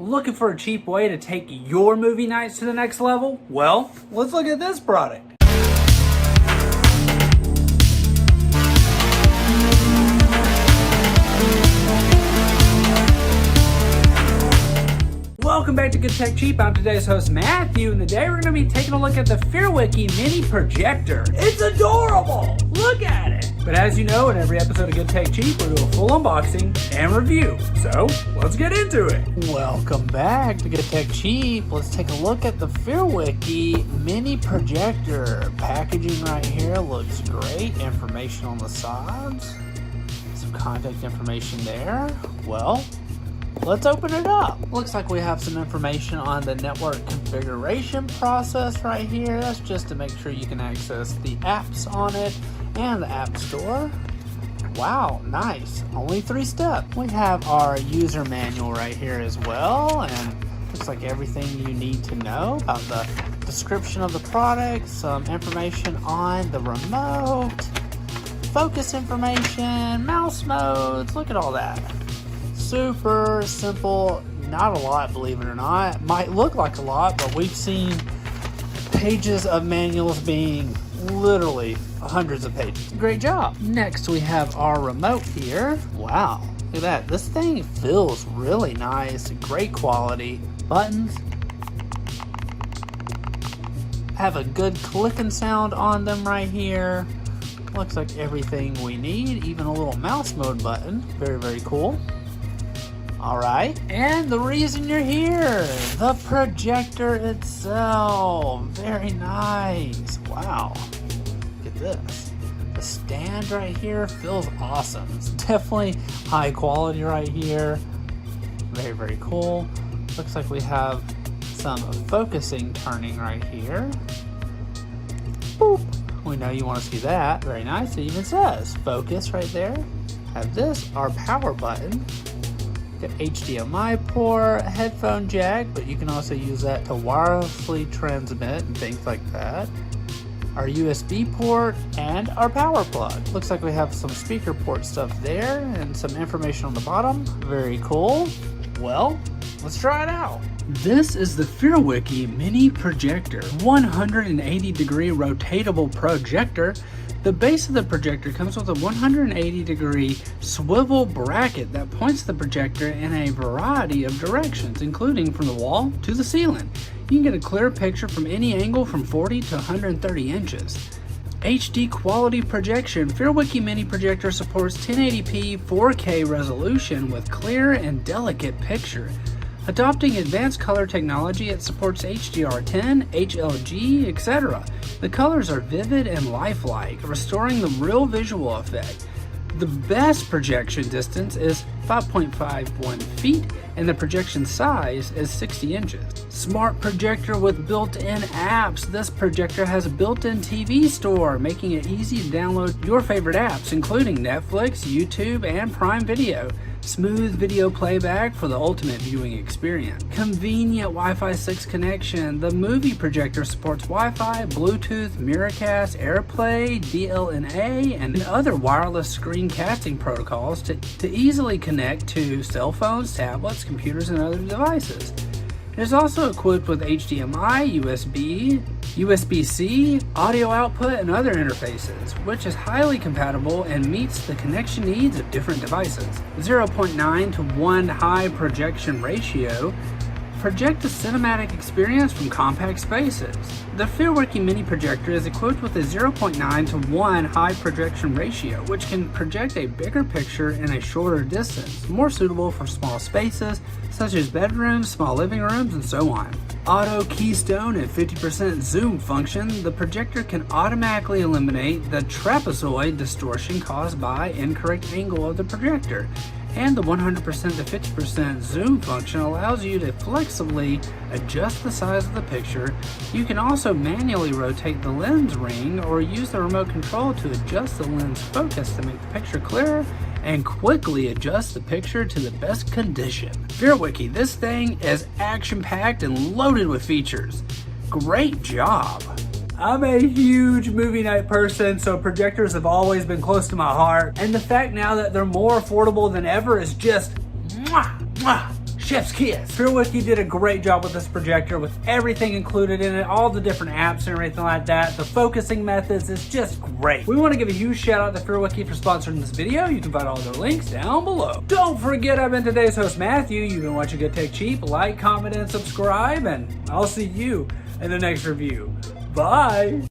Looking for a cheap way to take your movie nights to the next level? Well, let's look at this product. Welcome back to Good Tech Cheap. I'm today's host Matthew, and today we're going to be taking a look at the FEARWIKY mini projector. It's adorable! Look at it! But as you know, in every episode of Good Tech Cheap, we do a full unboxing and review. So, let's get into it. Welcome back to Good Tech Cheap. Let's take a look at the FEARWIKY mini projector. Packaging right here looks great. Information on the sides. Some contact information there. Well, let's open it up. Looks like we have some information on the network configuration process right here. That's just to make sure you can access the apps on it and the App Store. Wow, nice. Only 3 steps. We have our user manual right here as well, and looks like everything you need to know about the description of the product, some information on the remote, focus information, mouse modes. Look at all that. Super simple, not a lot, believe it or not. Might look like a lot, but we've seen pages of manuals being literally hundreds of pages. Great job. Next we have our remote here. Wow, look at that. This thing feels really nice, great quality. Buttons have a good clicking sound on them right here. Looks like everything we need, even a little mouse mode button. Very, very cool. Alright, and the reason you're here, the projector itself. Very nice. Wow, look at this. The stand right here feels awesome. It's definitely high quality right here. Very, very cool. Looks like we have some focusing turning right here. Boop. We know you want to see that. Very nice. It even says focus right there. Have this, our power button. The HDMI port, headphone jack, but you can also use that to wirelessly transmit and things like that. Our USB port and our power plug. Looks like we have some speaker port stuff there and some information on the bottom. Very cool. Well, let's try it out. This is the FEARWIKY mini projector, 180-degree rotatable projector. The base of the projector comes with a 180-degree swivel bracket that points the projector in a variety of directions, including from the wall to the ceiling. You can get a clear picture from any angle from 40 to 130 inches. HD quality projection. FEARWIKY mini projector supports 1080p 4K resolution with clear and delicate picture. Adopting advanced color technology, it supports HDR10, HLG, etc. The colors are vivid and lifelike, restoring the real visual effect. The best projection distance is 5.51 feet, and the projection size is 60 inches. Smart projector with built-in apps. This projector has a built-in TV store, making it easy to download your favorite apps, including Netflix, YouTube, and Prime Video. Smooth video playback for the ultimate viewing experience. Convenient Wi-Fi 6 connection. The movie projector supports Wi-Fi, Bluetooth, Miracast, AirPlay, DLNA, and other wireless screencasting protocols to easily connect to cell phones, tablets, computers, and other devices. It is also equipped with HDMI, USB, USB-C, audio output, and other interfaces, which is highly compatible and meets the connection needs of different devices. 0.9 to 1 high projection ratio. Project a cinematic experience from compact spaces. The FEARWIKY mini projector is equipped with a 0.9 to 1 high projection ratio, which can project a bigger picture in a shorter distance, more suitable for small spaces such as bedrooms, small living rooms, and so on. Auto keystone and 50% zoom function. The projector can automatically eliminate the trapezoid distortion caused by incorrect angle of the projector. And the 100% to 50% zoom function allows you to flexibly adjust the size of the picture. You can also manually rotate the lens ring or use the remote control to adjust the lens focus to make the picture clearer and quickly adjust the picture to the best condition. FEARWIKY, this thing is action-packed and loaded with features. Great job! I'm a huge movie night person, so projectors have always been close to my heart. And the fact now that they're more affordable than ever is just Chef's kiss. FEARWIKY did a great job with this projector with everything included in it, all the different apps and everything like that. The focusing methods is just great. We want to give a huge shout out to FEARWIKY for sponsoring this video. You can find all their links down below. Don't forget, I've been today's host, Matthew. You've been watching Good Tech Cheap. Like, comment, and subscribe, and I'll see you in the next review. Bye.